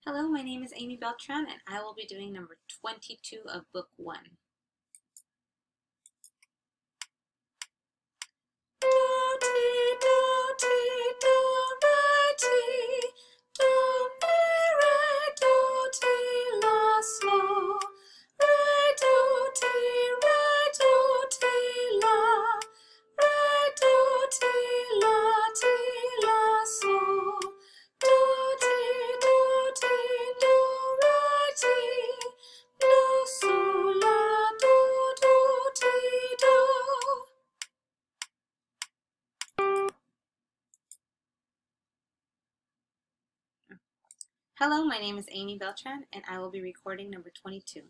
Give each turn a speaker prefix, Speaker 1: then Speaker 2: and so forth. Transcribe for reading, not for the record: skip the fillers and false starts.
Speaker 1: Hello, my name is Amy Beltran, and I will be doing number 22 of Book 1. Do, ti, do, ti, do, re, ti, do, mi, re, do, ti, la, sol, re, do, ti, la, re, do, ti, la, sol, do, ti, do, re, ti, do, sol, la, do, ti, do. Hello, my name is Amy Beltran, and I will be recording number 22.